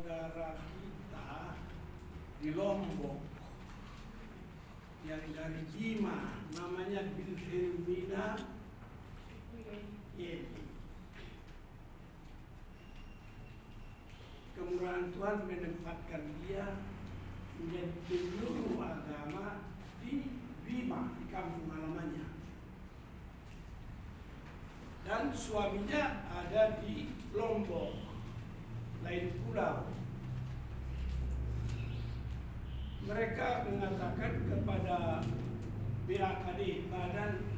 saudara kita di Lombok yang dari Bima, namanya Wilhelmina Yeni. Kemurahan Tuhan menempatkan dia menjadi penjuru agama di Bima, di kampung halamannya. Dan suaminya ada di Lombok, lain pulau. Mereka mengatakan kepada BAKD, Badan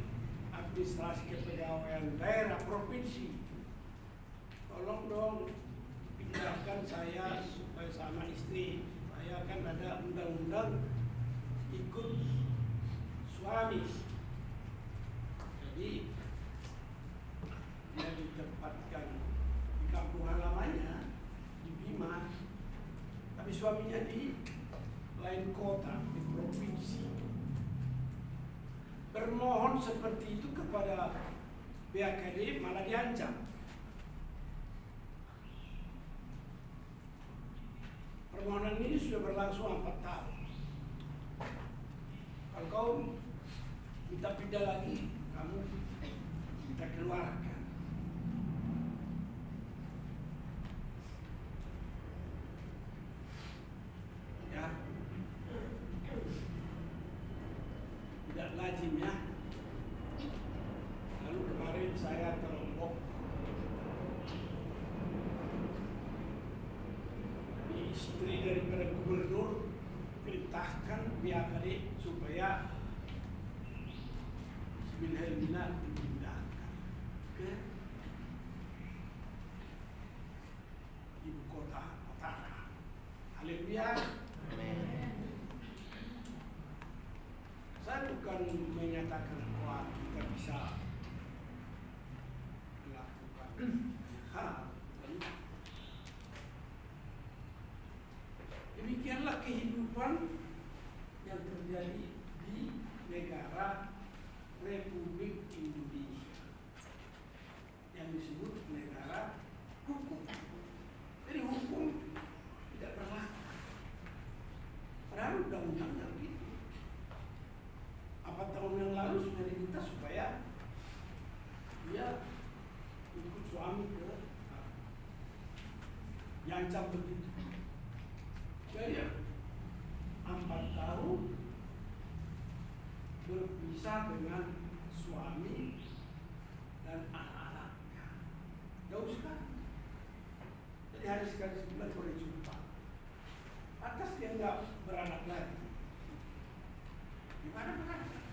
Administrasi Kepegawaian Daerah Provinsi, tolong dong pindahkan saya supaya sama istri. Saya kan ada undang-undang ikut suami. Jadi dia ditempatkan di kampung halamannya di Bima, tapi suaminya di lain kota, di provinsi. Bermohon seperti itu kepada BAKD malah diancam. Permohonan ini sudah berlangsung 4 tahun. Kalau kau minta pindah lagi, kamu kita keluarkan. Ya, tidak lazim ya. Lalu kemarin saya ke Lombok. Istri daripada gubernur perintahkan BAKD supaya Wilhelmina dipindahkan ke ibu kota Mataram. Haleluya. Saya bukan menyatakan bahwa kita bisa melakukan hal. Demikianlah kehidupan yang terjadi di negara Republik Indonesia yang disebut negara hukum. Jadi hukum tidak berlaku. Padahal undang-undangnya begitu. 4 tahun yang lalu sudah diminta supaya dia ikut suami ke diancam begitu. Jadi 4 tahun berpisah dengan suami dan anak-anaknya. Jauh sekali. Jadi hari sekali sebulan boleh jumpa. Atas dia nggak beranak lagi. Gimana beranak?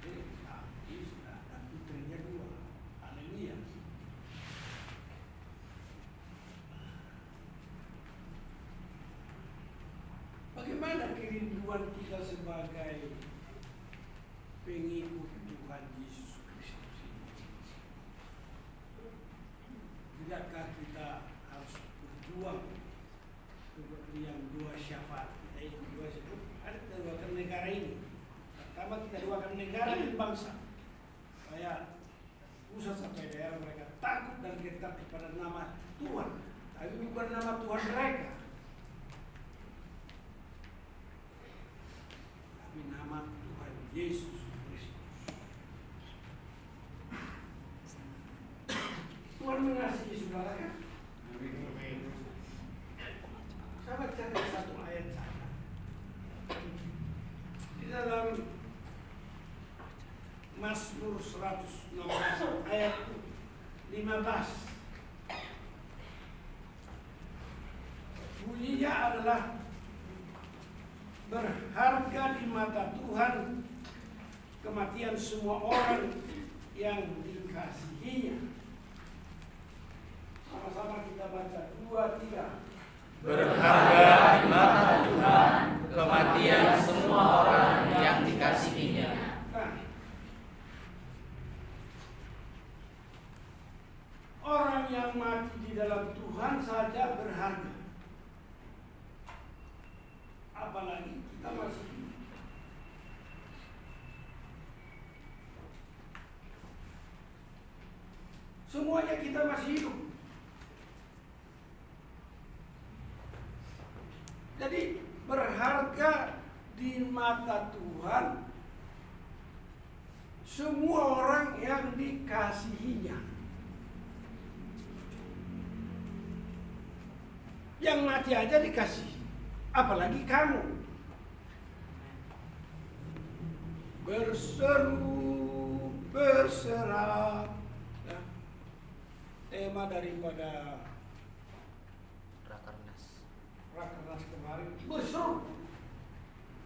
Jadi tapi sudah ada putrinya 2. Haleluya. Bagaimana kerinduan kita sebagai pengikut Tuhan Yesus Kristus ini? Tidakkah kita harus berjuang seperti yang 2 syafaat kita ikut 2 sebut? Ada kita doakan negara ini. Pertama kita doakan negara dan bangsa supaya pusat sampai daerah mereka takut dan gentar kepada nama Tuhan, tapi bukan nama Tuhan mereka, tapi nama Tuhan Yesus Kristus. Tuhan mengasihi saudara kan? Saya bacakan satu ayat saja. Di dalam Mazmur 116 ayat 15. Bunyinya adalah berharga di mata Tuhan kematian semua orang yang dikasihinya. Sama-sama kita baca 2, 3. Berharga di mata Tuhan kematian semua orang yang dikasihinya. Nah, orang yang mati di dalam Tuhan saja berharga. Apalagi kita masih hidup. Semuanya kita masih hidup. Jadi berharga di mata Tuhan semua orang yang dikasihinya. Yang mati aja dikasihi, apalagi kamu. Berseru, berserah. Nah, tema daripada Rakernas kemarin, berseru,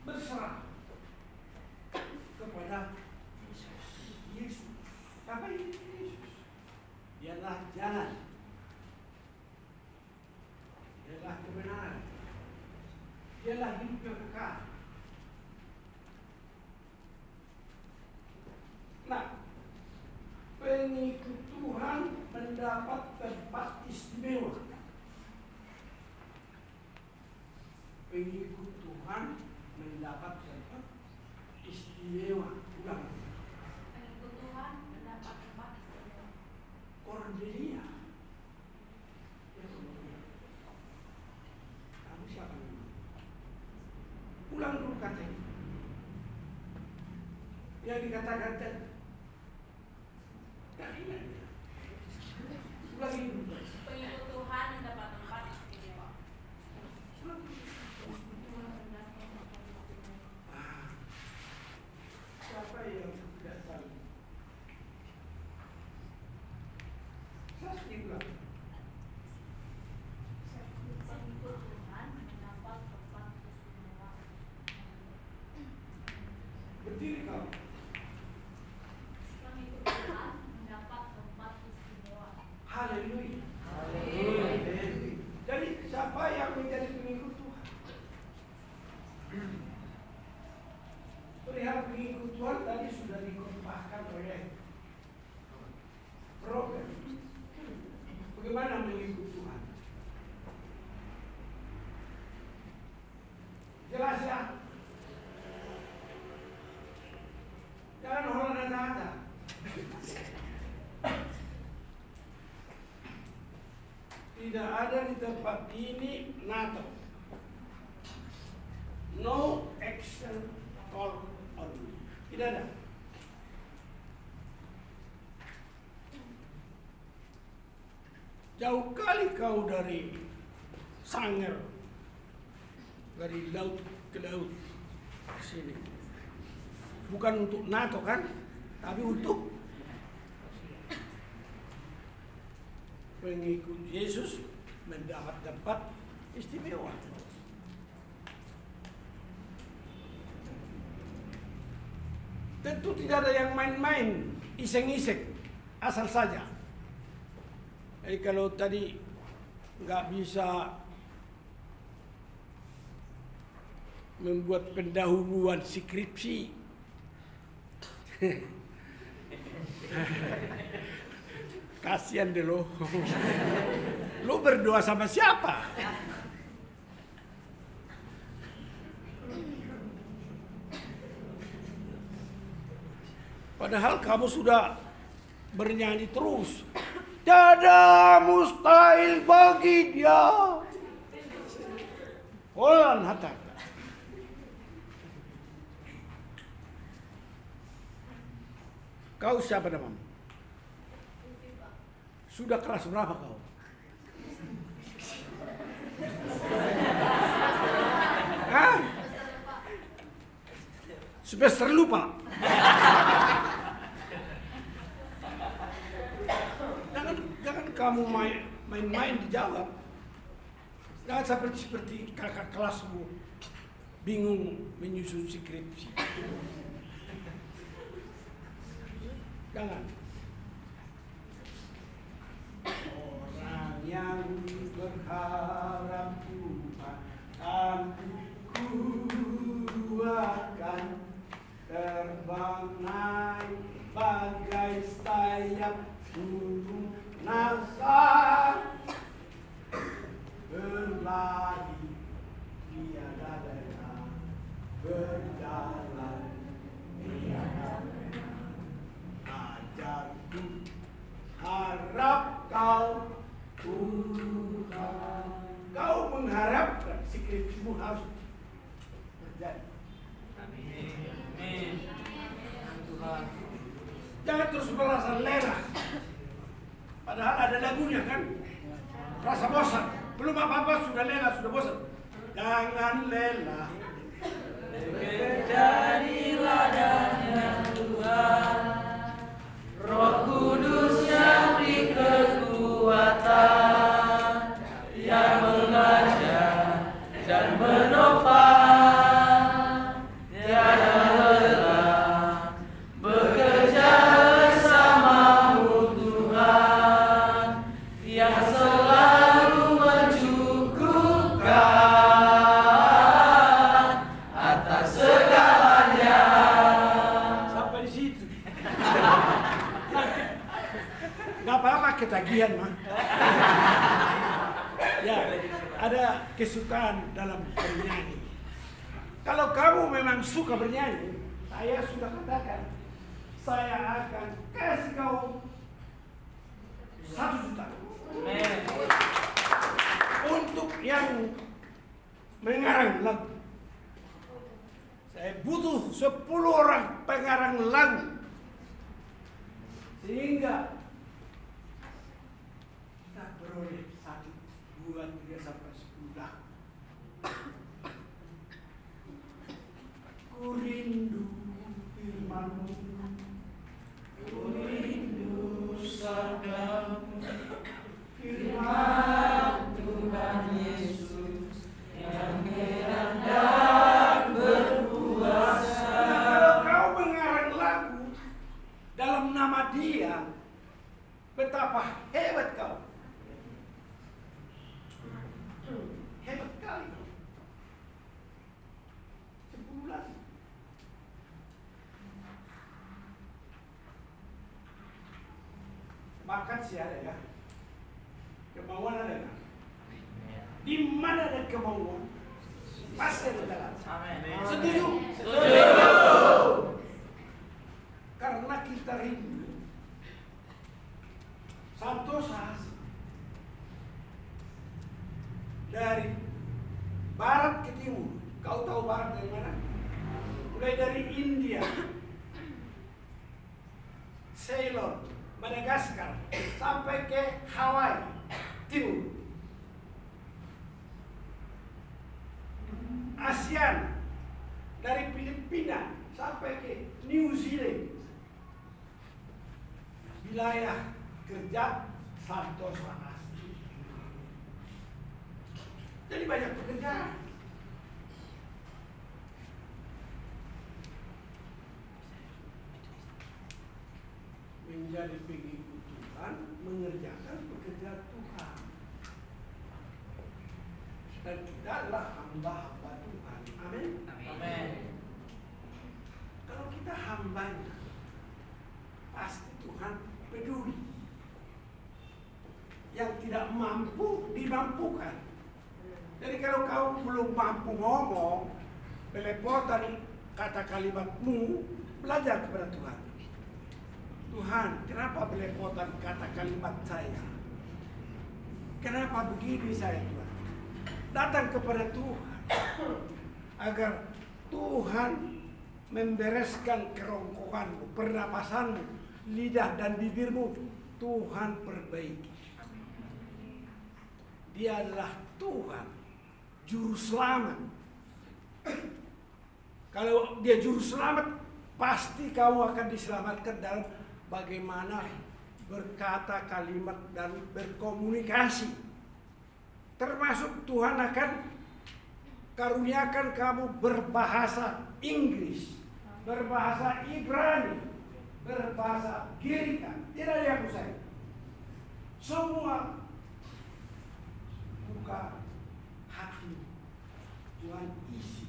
berserah kepada Yesus. Apa itu Yesus? Dialah jalan, dialah kebenaran, dialah hidup yang kekal. Nah, pengikut Tuhan mendapat tempat istimewa. Pengikut Tuhan mendapat tempat istimewa. Ulang. Pengikut Tuhan mendapat tempat istimewa. Cordelia. Ya, Cordelia. Kamu siapa namanya? Ulang dulu katanya. Yang dikatakan tadi. Gak ingat ya. Ulangi dulu. Pengikut Tuhan mendapat tempat istimewa. Siapa yang tidak tahu? Saya ulang. Pengikut Tuhan mendapat tempat istimewa. Berdiri kau. Pengikut Tuhan mendapat tempat istimewa. Haleluya. Haleluya. Jadi siapa yang menjadi pengikut Tuhan? Perihal pengikut Tuhan tadi sudah dikompahkan oleh Robert. Bagaimana mengikut Tuhan? Jelas ya? Jangan hola nada. Tidak ada di tempat ini NATO. No action call only. Tidak ada. Jauh kali kau dari Sanger, dari laut ke laut sini. Bukan untuk NATO kan, tapi untuk pengikut Yesus mendapat tempat istimewa. Tentu tidak ada yang main-main, iseng-iseng, asal saja. Jadi kalau tadi nggak bisa membuat pendahuluan skripsi, kasihan deh lo. Lo berdoa sama siapa? Padahal kamu sudah bernyanyi terus. Tiada mustahil bagi dia. Olan hatta. Kau siapa namamu? Sudah kelas berapa kau? Hah? Semester lupa. Jangan kamu main-main dijawab. Jangan seperti kakak kelasmu bingung menyusun skripsi. Jangan. Orang yang berharap Tuhan aku kuatkan, terbang naik bagai sayap burung nasar, berlari tiada lelah, berjalan tiada lelah. Ajarku harap kau Tuhan. Kau mengharapkan skripsi visimu harus terjadi. Amin. Tuhan. Jangan terus merasa lelah. Padahal ada lagunya kan. Rasa bosan. Belum apa-apa sudah lelah, sudah bosan. Jangan lelah. Jadilah adanya Tuhan, Roh Kudus yang beri kekuatan, yang mengajar dan menopang, tiada lelah bekerja bersamamu Tuhan, yang selalu mencukupkan atas segalanya. Sampai di situ. Gak apa-apa ketagihan mah. Ya, ada kesukaan dalam bernyanyi. Kalau kamu memang suka bernyanyi, saya sudah katakan, saya akan kasih kau 1 juta. Amin. Untuk yang mengarang lagu. Saya butuh 10 orang pengarang lagu. Sehingga kita beroleh 1, 2, 3 sampai 10 lagu. Ku rindu firman-Mu, ku rindu sabda-Mu, firman Tuhan Yesus yang heran dan berkuasa. Kalau kau mengarang lagu dalam nama Dia, betapa hebat kau. Hebat kali. 10 lagu. Bakat sih ada ya. Kemauan ada nggak? Di mana ada kemauan, pasti ada jalan. Amin. Setuju? Setuju. Karena kita rindu. Santosa dari barat ke timur. Kau tahu barat dari mana? Mulai dari India, Ceylon, Madagaskar, sampai ke Hawaii timur. ASEAN, dari Filipina sampai ke New Zealand. Wilayah kerja Santosa asli. Jadi banyak pekerjaan. Menjadi pengikut Tuhan, mengerjakan pekerjaan Tuhan. Dan kita adalah hamba-hamba Tuhan. Amin. Amin. Kalau kita hambanya, pasti Tuhan peduli. Yang tidak mampu, dimampukan. Jadi kalau kau belum mampu ngomong, belepotan kata kalimatmu, belajar kepada Tuhan. Tuhan, kenapa belepotan kata kalimat saya? Kenapa begini saya, Tuhan? Datang kepada Tuhan agar Tuhan membereskan kerongkonganmu, pernapasanmu, lidah dan bibirmu. Tuhan perbaiki. Dia adalah Tuhan, juru selamat. Kalau Dia juru selamat, pasti kamu akan diselamatkan dalam bagaimana berkata kalimat dan berkomunikasi. Termasuk Tuhan akan karuniakan kamu berbahasa Inggris, berbahasa Ibrani, berbahasa Girika. Tidak ada yang usai. Semua buka hati Tuhan isi.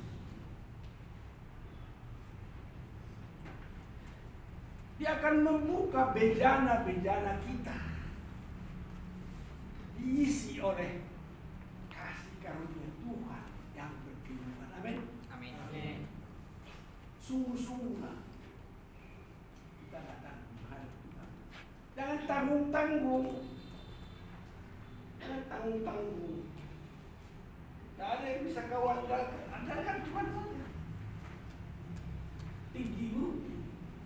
Dia akan membuka bejana-bejana kita, diisi oleh kasih karunia Tuhan yang berkehidupan. Amin. Amin. Sungguh-sungguhlah kita datang menghadap Tuhan. Jangan tanggung-tanggung. Jangan tanggung-tanggung. Tak ada yang bisa kau andalkan Tuhan saja. Tinggimu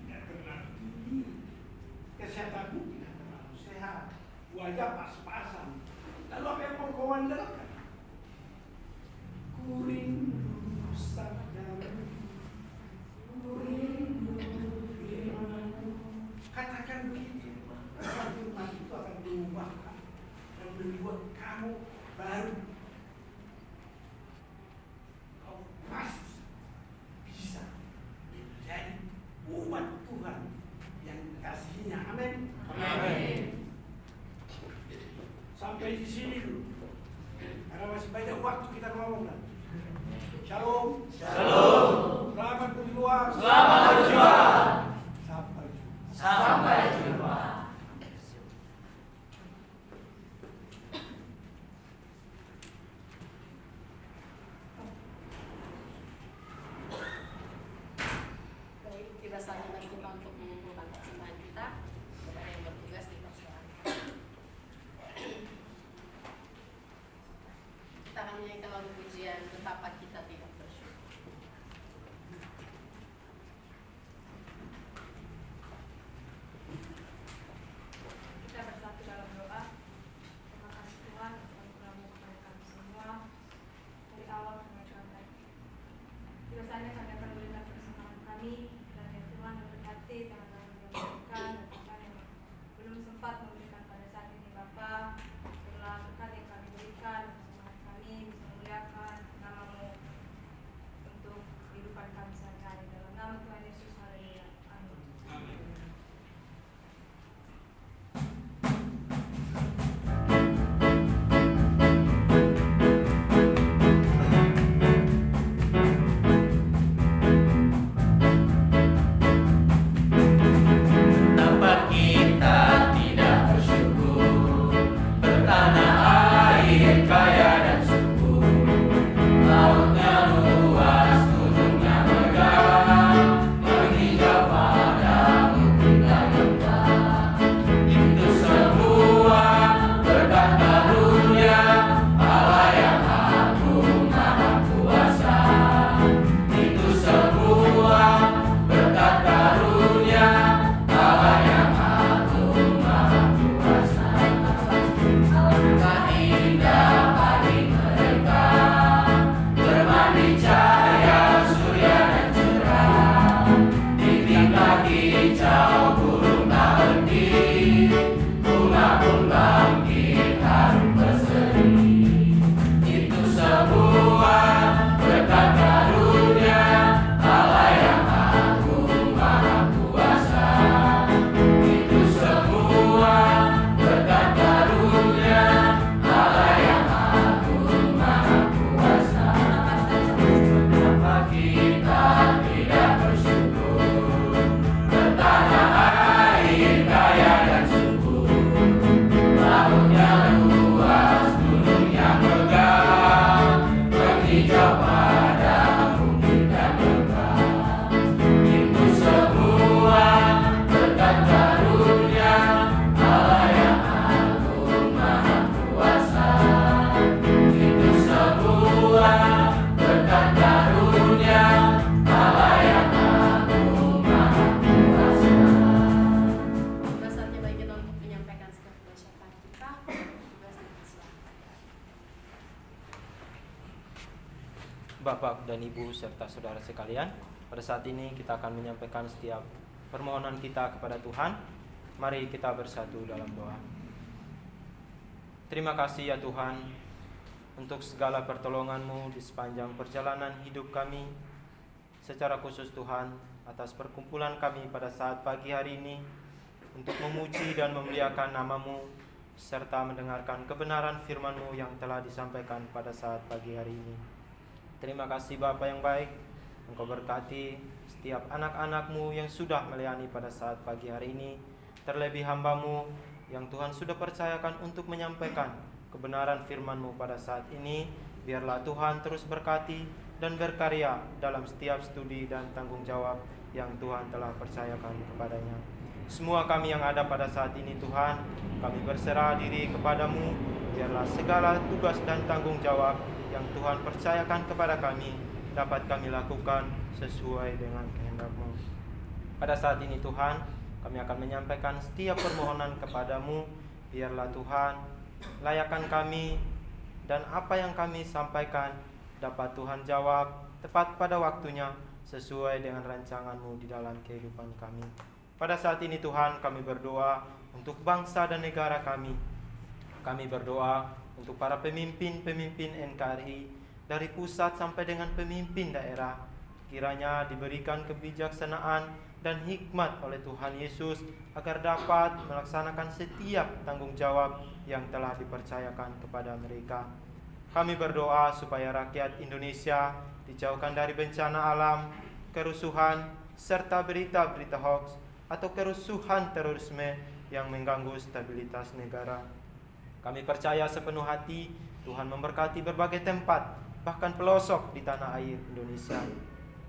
tidak terlalu tinggi, kesehatanmu tidak terlalu sehat, wajah pas-pasan. Lalu apa yang mau kau andalkan? Ku rindu sabdamu, ku rindu firman-Mu. Katakan begitu, firman itu akan mengubahkan dan membuat kamu baru. Kau pasti bisa menjadi umat Tuhan yang dikasihinya. Amin. Amin. Sampai di sini dulu, karena masih banyak waktu kita ngomong. Shalom. Shalom. Selamat berjuang. Selamat berjuang. Sampai jumpa. Sampai jumpa. Baik, tiba saatnya bagi kita untuk mengumpulkan persembahan kita kepada yang bertugas di persembahan. Kita akan menyanyikan lagu pujian Betapa Kita Tidak Bersyukur. Kita bersatu dalam doa. Terima kasih Tuhan atas anugerah-Mu kepada kami semua dari awal sampai sampai. Tiba saatnya kami akan memberikan persembahan kami dan ya Tuhan memberkati teman-teman yang memberikan dan Tuhan yang belum sempat memberikan pada saat ini Bapa. Berilah berkat yang kami berikan persembahan kami bisa memuliakan nama-Mu untuk kehidupan kami sehari-hari dalam nama Tuhan Yesus. Haleluya. Amin. Amin. Tempat kita tidak bersyukur, bertanah air kaya dan subur, lautnya luas, gunungnya megah, menghijau padamu kita megah. Itu semua berkat karunia Allah yang agung maha kuasa. Itu semua berkat karunia Allah yang agung maha kuasa. Alangkah indah pagi mereka, bermandi cahaya surya dan cerah. Tinggi-tinggi hijau burung tak henti, bunga pun bangkit harum berseri. Itu semua berkat karunia Allah yang agung maha kuasa. Itu semua berkat karunia Allah yang agung maha kuasa. Kenapa kita tidak bersyukur, bertanah air kaya dan subur, lautnya luas, gunungnya megah, menghijau pada bukit dan megah. Itu semua berkat karunia Allah yang agung maha kuasa. Itu semua berkat karunia Allah yang agung maha kuasa. Tiba saatnya bagi kita untuk menyampaikan setiap ucapan kita. Tugas dan persembahan. Bapak dan Ibu serta saudara sekalian, pada saat ini kita akan menyampaikan setiap permohonan kita kepada Tuhan. Mari kita bersatu dalam doa. Terima kasih ya Tuhan untuk segala pertolongan-Mu di sepanjang perjalanan hidup kami. Secara khusus Tuhan, atas perkumpulan kami pada saat pagi hari ini untuk memuji dan memuliakan nama-Mu serta mendengarkan kebenaran firman-Mu yang telah disampaikan pada saat pagi hari ini. Terima kasih Bapa yang baik, Engkau berkati setiap anak-anak-Mu yang sudah melayani pada saat pagi hari ini, terlebih hamba-Mu yang Tuhan sudah percayakan untuk menyampaikan kebenaran firman-Mu pada saat ini. Biarlah Tuhan terus berkati dan berkarya dalam setiap studi dan tanggung jawab yang Tuhan telah percayakan kepadanya. Semua kami yang ada pada saat ini Tuhan, kami berserah diri kepada-Mu. Biarlah segala tugas dan tanggung jawab yang Tuhan percayakan kepada kami dapat kami lakukan sesuai dengan kehendak-Mu. Pada saat ini Tuhan, kami akan menyampaikan setiap permohonan kepadamu. Biarlah Tuhan, layakan kami dan apa yang kami sampaikan dapat Tuhan jawab tepat pada waktunya sesuai dengan rancangan-Mu di dalam kehidupan kami. Pada saat ini Tuhan, kami berdoa untuk bangsa dan negara kami. Kami berdoa untuk para pemimpin-pemimpin NKRI dari pusat sampai dengan pemimpin daerah. Kiranya diberikan kebijaksanaan dan hikmat oleh Tuhan Yesus agar dapat melaksanakan setiap tanggung jawab yang telah dipercayakan kepada mereka. Kami berdoa supaya rakyat Indonesia dijauhkan dari bencana alam, kerusuhan, serta berita-berita hoax atau kerusuhan terorisme yang mengganggu stabilitas negara. Kami percaya sepenuh hati Tuhan memberkati berbagai tempat, bahkan pelosok di tanah air Indonesia.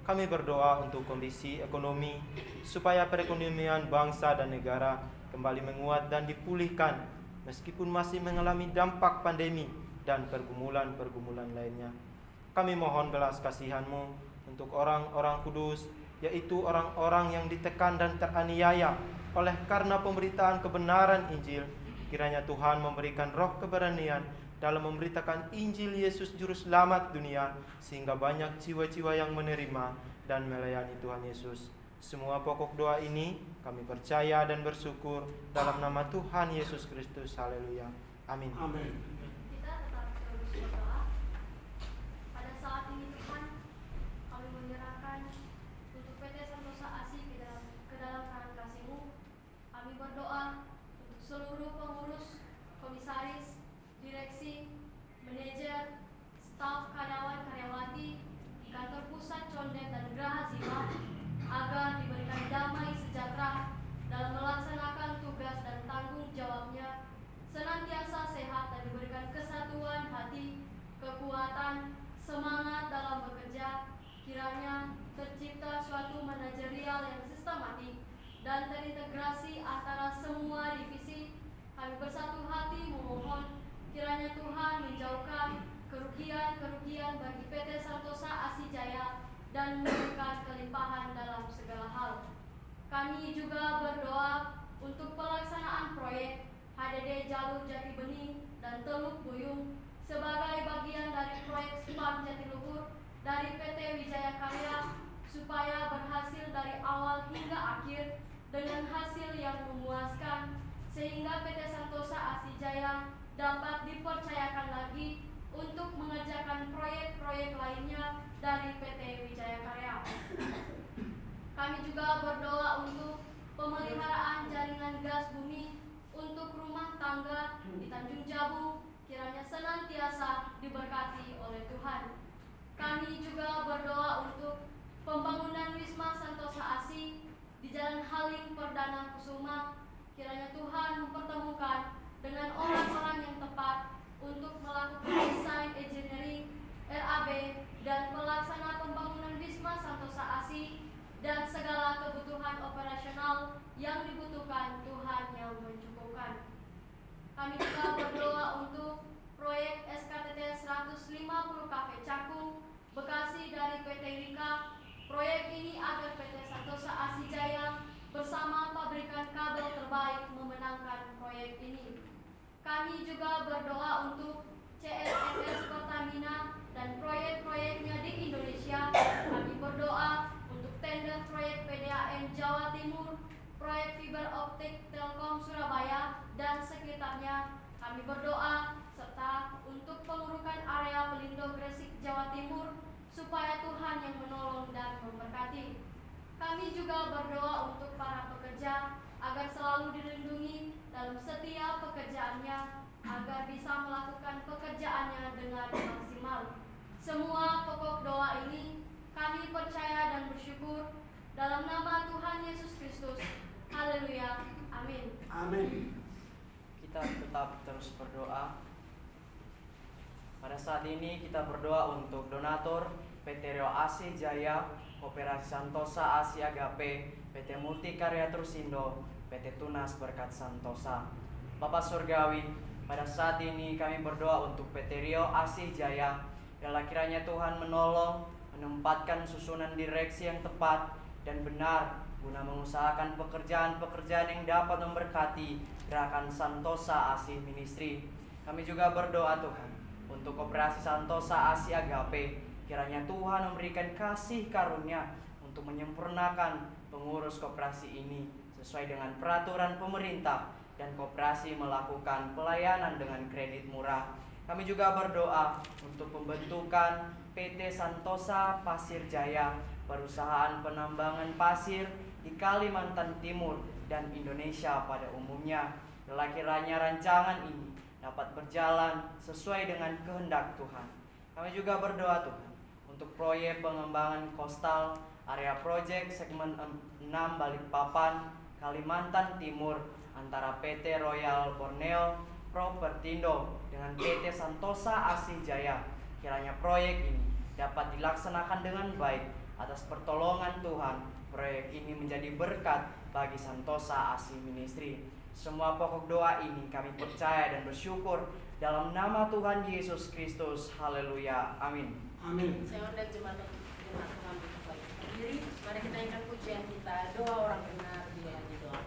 Kami berdoa untuk kondisi ekonomi, supaya perekonomian bangsa dan negara kembali menguat dan dipulihkan, meskipun masih mengalami dampak pandemi dan pergumulan-pergumulan lainnya. Kami mohon belas kasihan-Mu untuk orang-orang kudus, yaitu orang-orang yang ditekan dan teraniaya oleh karena pemberitaan kebenaran Injil. Kiranya Tuhan memberikan roh keberanian dalam memberitakan Injil Yesus Juru Selamat dunia, sehingga banyak jiwa-jiwa yang menerima dan melayani Tuhan Yesus. Semua pokok doa ini kami percaya dan bersyukur dalam nama Tuhan Yesus Kristus. Haleluya. Amin. Amin. Kita tetap terus berdoa. Pada saat ini Tuhan, kami menyerahkan untuk PT Santosa ASI ke dalam tangan kasih-Mu. Kami berdoa untuk seluruh pengurus, komisaris, direksi, manajer, staf, karyawan-karyawati di kantor pusat Condet dan Geraha Sipa agar diberikan damai sejahtera dalam melaksanakan tugas dan tanggung jawabnya, senantiasa sehat dan diberikan kesatuan hati, kekuatan, semangat dalam bekerja. Kiranya tercipta suatu manajerial yang sistematik dan terintegrasi antara semua divisi. Kami bersatu hati memohon kiranya Tuhan menjauhkan kerugian-kerugian bagi PT Santosa ASI Jaya dan memberikan kelimpahan dalam segala hal. Kami juga berdoa untuk pelaksanaan proyek HDD Jalur Jati Bening dan Teluk Buyung sebagai bagian dari proyek SPAM Jatiluhur dari PT Wijaya Karya, supaya berhasil dari awal hingga akhir dengan hasil yang memuaskan, sehingga PT Santosa ASI Jaya dapat dipercayakan lagi untuk mengerjakan proyek-proyek lainnya dari PT Wijaya Karya. Kami juga berdoa untuk pemeliharaan jaringan gas bumi untuk rumah tangga di Tanjung Jabung, kiranya senantiasa diberkati oleh Tuhan. Kami juga berdoa untuk pembangunan Wisma Santosa ASI di Jalan Halim Perdana Kusuma, kiranya Tuhan mempertemukan dengan orang-orang yang tepat untuk melakukan desain engineering, RAB, dan pelaksana pembangunan Wisma Santosa ASI dan segala kebutuhan operasional yang dibutuhkan Tuhan yang mencukupkan. Kami juga berdoa untuk proyek SKTT 150 Cafe Cakung, Bekasi dari PT Rika. Proyek ini agar PT Santosa ASI Jaya bersama pabrikan kabel terbaik memenangkan proyek ini. Kami juga berdoa untuk CSMS Pertamina dan proyek-proyeknya di Indonesia. Kami berdoa untuk tender proyek PDAM Jawa Timur, proyek fiber optik Telkom Surabaya dan sekitarnya. Kami berdoa serta untuk pengurukan area Pelindo Gresik Jawa Timur, supaya Tuhan yang menolong dan memberkati. Kami juga berdoa untuk para pekerja agar selalu dilindungi dalam setiap pekerjaannya, agar bisa melakukan pekerjaannya dengan maksimal. Semua pokok doa ini kami percaya dan bersyukur dalam nama Tuhan Yesus Kristus. Haleluya. Amin. Amin. Kita tetap terus berdoa. Pada saat ini kita berdoa untuk donatur PT Rio ASI Jaya, Koperasi Santosa ASI Agape, PT Multikarya Trusindo, PT Tunas Berkat Santosa. Bapak Surgawi, pada saat ini kami berdoa untuk PT Rio ASI Jaya, Biarlah kiranya Tuhan menolong, menempatkan susunan direksi yang tepat dan benar guna mengusahakan pekerjaan-pekerjaan yang dapat memberkati gerakan Santosa Asih Ministry. Kami juga berdoa Tuhan untuk Koperasi Santosa Asih Agape. Kiranya Tuhan memberikan kasih karunia untuk menyempurnakan pengurus koperasi ini sesuai dengan peraturan pemerintah, dan koperasi melakukan pelayanan dengan kredit murah. Kami juga berdoa untuk pembentukan PT Santosa Pasir Jaya, perusahaan penambangan pasir di Kalimantan Timur dan Indonesia pada umumnya. Biarlah kiranya rancangan ini dapat berjalan sesuai dengan kehendak Tuhan. Kami juga berdoa Tuhan untuk proyek pengembangan Coastal Area Project segmen 6 Balikpapan, Kalimantan Timur antara PT Royal Borneo Propertindo dengan PT Santosa Asih Jaya. Kiranya proyek ini dapat dilaksanakan dengan baik atas pertolongan Tuhan. Proyek ini menjadi berkat bagi Santosa Asih Ministry. Semua pokok doa ini kami percaya dan bersyukur dalam nama Tuhan Yesus Kristus. Haleluya. Amin. Amin. Saya undang jemaat Tuhan berdiri. Mari kita ingat pujian kita. Doa orang benar dia doa.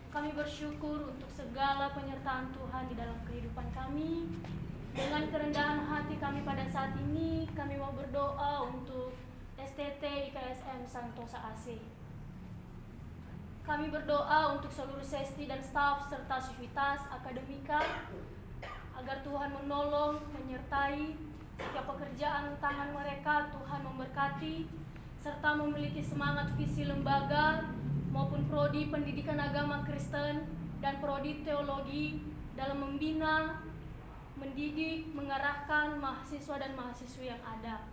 Kami bersyukur untuk segala penyertaan Tuhan di dalam kehidupan kami. Dengan kerendahan hati kami pada saat ini, kami mau berdoa untuk STT IKSM Santosa AC. Kami berdoa untuk seluruh sesti dan staf serta sivitas akademika agar Tuhan menolong, menyertai setiap pekerjaan tangan mereka. Tuhan memberkati serta memiliki semangat visi lembaga maupun prodi pendidikan agama Kristen dan prodi teologi dalam membina, mendidik, mengarahkan mahasiswa dan mahasiswi yang ada.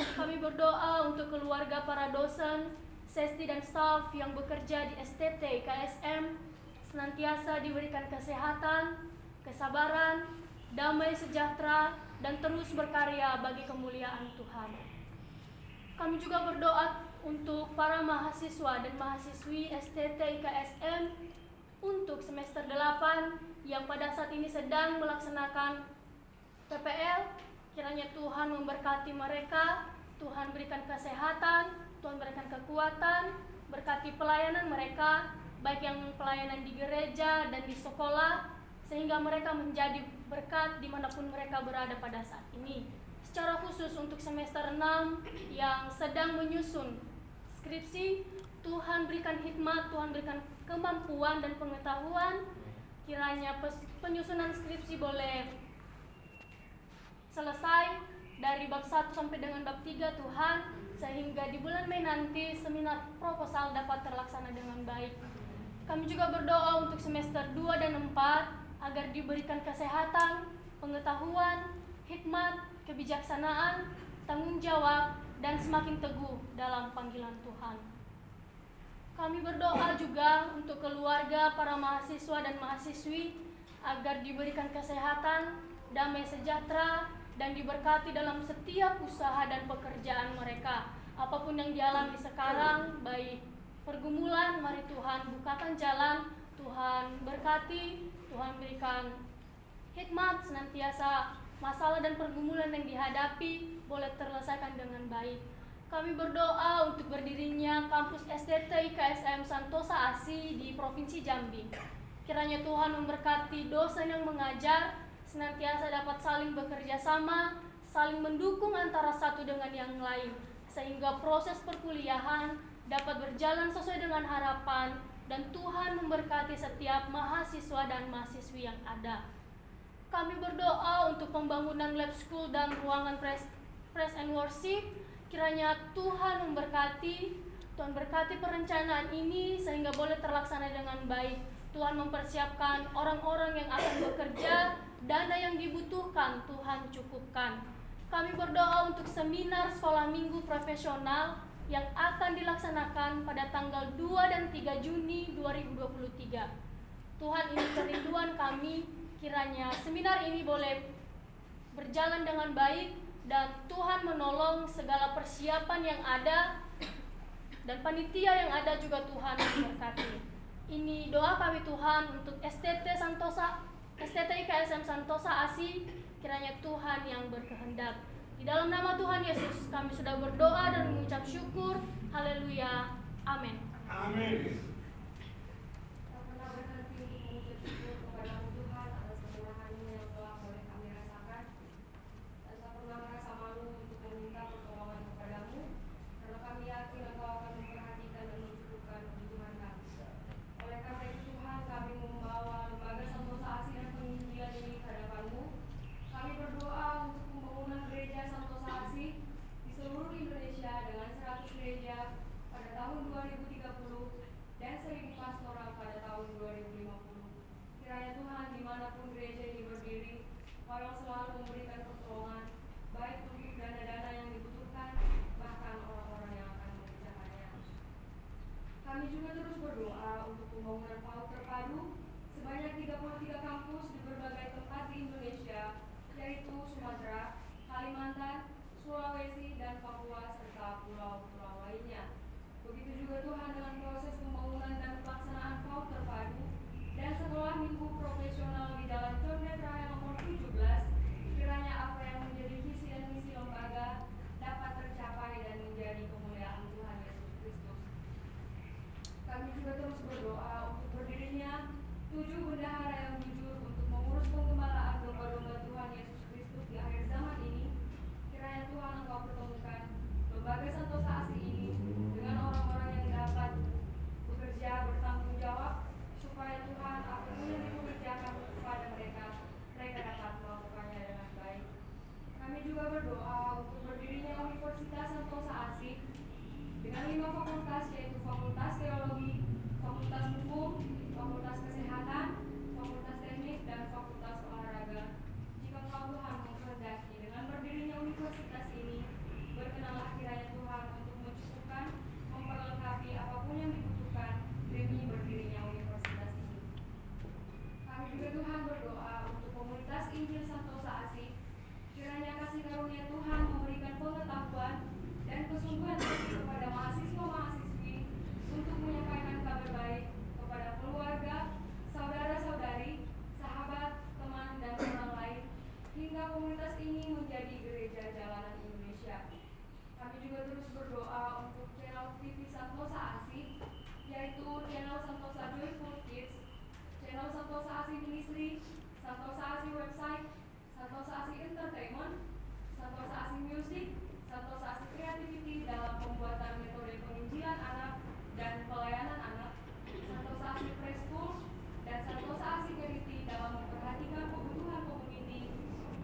Kami berdoa untuk keluarga para dosen, sesti dan staf yang bekerja di STT IKSM senantiasa diberikan kesehatan, kesabaran, damai sejahtera, dan terus berkarya bagi kemuliaan Tuhan. Kami juga berdoa untuk para mahasiswa dan mahasiswi STT IKSM untuk semester 8 yang pada saat ini sedang melaksanakan PPL. Kiranya Tuhan memberkati mereka, Tuhan berikan kesehatan, Tuhan berikan kekuatan, berkati pelayanan mereka, baik yang pelayanan di gereja dan di sekolah, sehingga mereka menjadi berkat dimanapun mereka berada pada saat ini. Secara khusus untuk semester 6 yang sedang menyusun skripsi, Tuhan berikan hikmat, Tuhan berikan kemampuan dan pengetahuan. Kiranya penyusunan skripsi boleh selesai dari bab 1 sampai dengan bab 3 Tuhan, sehingga di bulan Mei nanti seminar proposal dapat terlaksana dengan baik. Kami juga berdoa untuk semester 2 dan 4 agar diberikan kesehatan, pengetahuan, hikmat, kebijaksanaan, tanggung jawab, dan semakin teguh dalam panggilan Tuhan. Kami berdoa juga untuk keluarga para mahasiswa dan mahasiswi agar diberikan kesehatan, damai sejahtera, dan diberkati dalam setiap usaha dan pekerjaan mereka. Apapun yang dialami sekarang, baik pergumulan, mari Tuhan bukakan jalan, Tuhan berkati, Tuhan berikan hikmat senantiasa masalah dan pergumulan yang dihadapi boleh terselesaikan dengan baik. Kami berdoa untuk berdirinya kampus STT IKSM Santosa ASI di Provinsi Jambi. Kiranya Tuhan memberkati dosen yang mengajar, senantiasa dapat saling bekerja sama, saling mendukung antara satu dengan yang lain, sehingga proses perkuliahan dapat berjalan sesuai dengan harapan, dan Tuhan memberkati setiap mahasiswa dan mahasiswi yang ada. Kami berdoa untuk pembangunan lab school dan ruangan press and worship. Kiranya Tuhan memberkati, Tuhan berkati perencanaan ini sehingga boleh terlaksana dengan baik. Tuhan mempersiapkan orang-orang yang akan bekerja, dana yang dibutuhkan Tuhan cukupkan. Kami berdoa untuk seminar sekolah minggu profesional yang akan dilaksanakan pada tanggal 2 dan 3 Juni 2023. Tuhan, ini kerinduan kami. Kiranya seminar ini boleh berjalan dengan baik dan Tuhan menolong segala persiapan yang ada dan panitia yang ada juga Tuhan memberkati. Ini doa kami Tuhan untuk STT IKSM Santosa ASI, kiranya Tuhan yang berkehendak. Di dalam nama Tuhan Yesus kami sudah berdoa dan mengucap syukur. Haleluya. Amin. Amin. Kami juga terus berdoa untuk pembangunan PAUD terpadu sebanyak 33 kampus di berbagai tempat di Indonesia, yaitu Sumatera, Kalimantan, Sulawesi, dan Papua, serta pulau-pulau lainnya. Begitu juga Tuhan dengan proses pembangunan dan pelaksanaan PAUD terpadu dan sekolah minggu profesional di dalam Condet Raya nomor 17, kiranya apa yang menjadi visi dan misi lembaga dapat tercapai dan menjadi kemuliaan Tuhan Yesus Kristus. Kami juga terus berdoa untuk berdirinya 7 bendahara yang jujur untuk mengurus penggembalaan domba-domba Tuhan Yesus Kristus di akhir zaman ini. Kiranya Tuhan Engkau pertemukan lembaga Santosa ASI ini dengan orang-orang yang dapat bekerja bertanggung jawab, supaya Tuhan apapun yang dipekerjakan kepada mereka dapat melakukannya dengan baik. Kami juga berdoa untuk berdirinya Universitas Santosa ASI dengan 5 fakultas, yaitu Fakultas Teologi, Fakultas Hukum, Fakultas Kesehatan, Fakultas Teknik, dan Fakultas Olahraga. Jika Engkau Tuhan menghendaki dengan berdirinya universitas ini, berkenanlah kiranya Tuhan untuk mencukupkan, memperlengkapi apapun yang dibutuhkan demi berdirinya universitas ini. Kami juga Tuhan berdoa untuk komunitas Injil Santosa ASI, kiranya kasih karunia Tuhan memberikan pengetahuan dan kesungguhan kepada mahasiswa-mahasiswi untuk menyampaikan kabar baik kepada keluarga, saudara-saudari, sahabat, teman, dan orang lain, hingga komunitas ini menjadi gereja jalanan Indonesia. Kami juga terus berdoa untuk channel TV Santosa ASI, yaitu channel Santosa Joyful Kids, channel Santosa ASI Ministry, Santosa ASI Website, Santosa ASI Entertainment, Santosa ASI Music, Santosa ASI Creativity dalam pembuatan metode penginjilan anak dan pelayanan anak, Santosa ASI Preschool, dan Santosa ASI Charity dalam memperhatikan kebutuhan community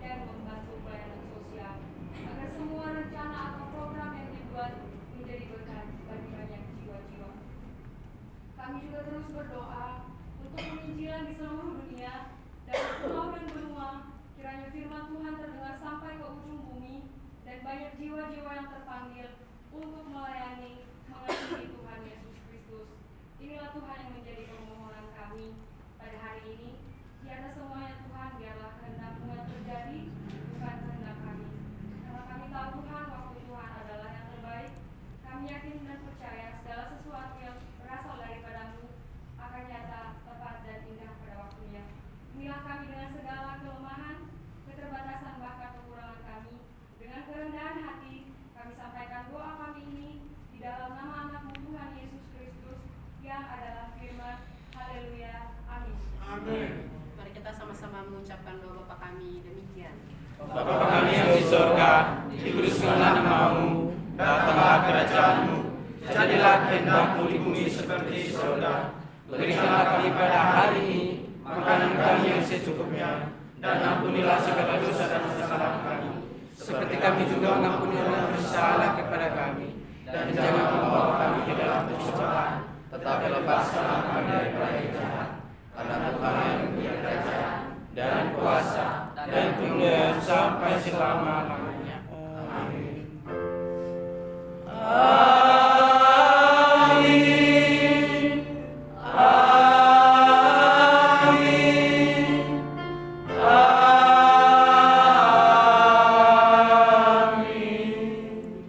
dan membantu pelayanan sosial, agar semua rencana atau program yang dibuat menjadi berkat bagi banyak jiwa-jiwa. Kami juga terus berdoa untuk penginjilan di seluruh dunia dan pulau dan benua, kiranya firman Tuhan terdengar sampai ke ujung bumi dan banyak jiwa-jiwa yang terpanggil untuk melayani, mengasihi Tuhan Yesus Kristus. Inilah Tuhan yang menjadi permohonan kami pada hari ini. Di atas semuanya Tuhan, biarlah kehendak-Mu yang terjadi, bukan kehendak kami. Karena kami tahu Tuhan, waktu Tuhan adalah yang terbaik. Kami yakin dan percaya segala sesuatu yang berasal daripada-Mu akan nyata, tepat, dan indah pada waktunya. Inilah kami dengan segala kelemahan Bapa kami yang di surga, dikuduskanlah nama-Mu, datanglah kerajaanmu, jadilah kehendak-Mu di bumi seperti di surga. Berikanlah kami pada hari ini makanan kami yang secukupnya, dan ampunilah segala dosa dan kesalahan kami, seperti kami juga mengampuni orang yang bersalah kepada kami. Dan jangan membawa kami ke dalam pencobaan, tetapi lepaskanlah kami daripada yang jahat. Karena Tuhan yang punya kerajaan dan kuasa dan kemuliaan sampai selama-lamanya. Amin.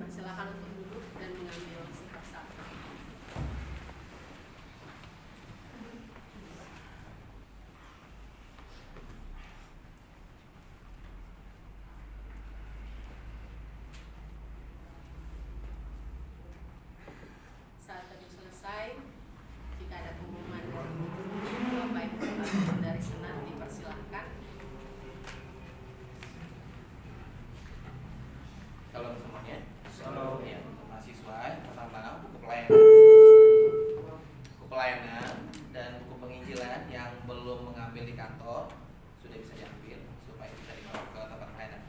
Persilakan untuk duduk dan mengambil sikap sah. Saat teduh selesai, jika ada pengumuman dari Bapak Ibu dari Senat dipersilahkan. Kalau semuanya, Halo. ya, untuk mahasiswa yang pertama buku pelayanan dan buku penginjilan yang belum mengambil di kantor sudah bisa diambil supaya bisa dibawa ke tempat pelayanan.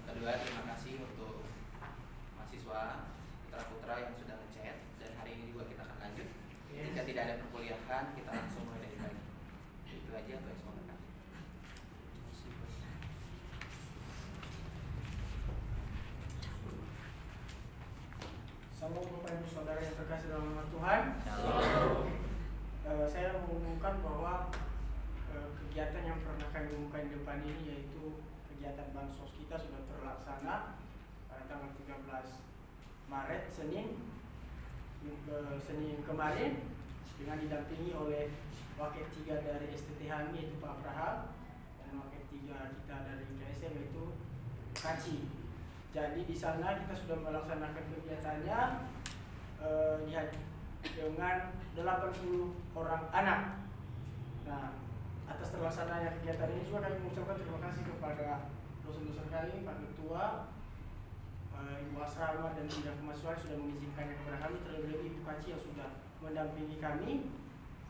Kedua, terima kasih untuk mahasiswa putra-putra yang sudah ngechat, dan hari ini juga kita akan lanjut. Jika tidak ada perkuliahan, kita langsung mulai dari pagi. Itu aja, Pak. Semoga kasih. Salam Bapak Ibu Saudara yang terkasih dalam nama Tuhan. Saya mengumumkan bahwa kegiatan yang pernah kami umumkan di depan ini, yaitu kegiatan bansos kita, sudah terlaksana pada tanggal 13 Maret Senin kemarin, dengan didampingi oleh wakil 3 dari STTHMI yaitu Pak Abraham, dan wakil 3 kita dari KSM yaitu Kaci. Jadi di sana kita sudah melaksanakan kegiatannya dengan 80 orang anak. Nah, atas terlaksananya kegiatan ini juga kami mengucapkan terima kasih kepada dosen-dosen kami, Pak Ketua, Ibu Asrama dan Bidang Kemahasiswaan sudah mengizinkannya kepada kami, terlebih Ibu Kaci yang sudah mendampingi kami,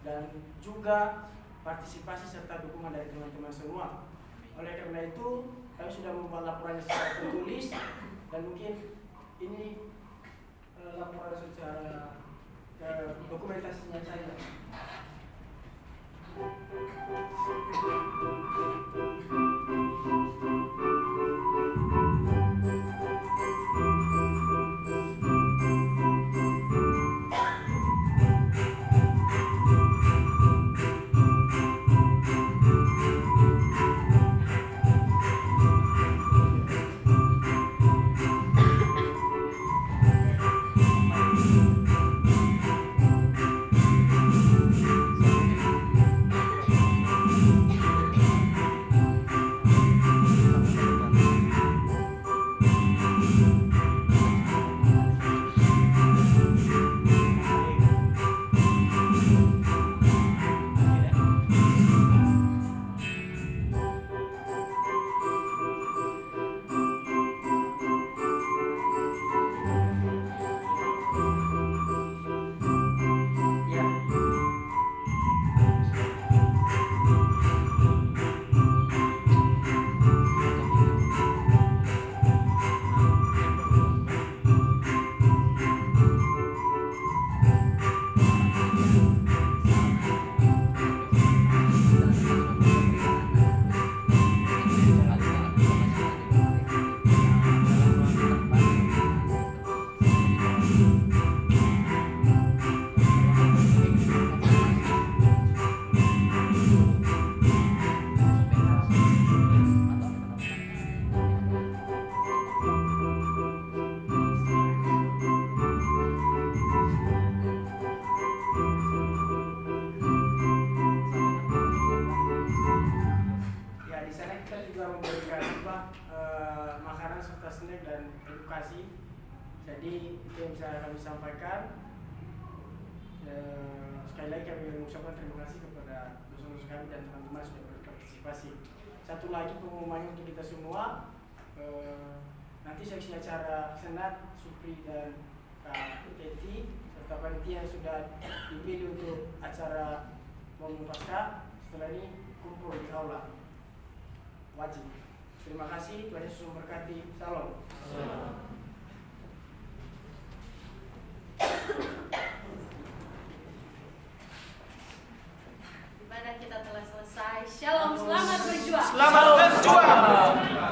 dan juga partisipasi serta dukungan dari teman-teman semua. Oleh karena itu, kami sudah membuat laporannya secara tertulis, dan mungkin ini laporan secara dokumentasinya saya. Jadi itu yang bisa kami sampaikan. Sekali lagi kami mengucapkan terima kasih kepada dosen-dosen kami dan teman-teman sudah berpartisipasi. Satu lagi pengumumannya untuk kita semua, nanti seksi acara Senat, Supri dan Kak Teti serta panitia yang sudah dipilih untuk acara momen pasca setelah ini kumpul di aula wajib. Terima kasih, Tuhan Yesus memberkati. Salam.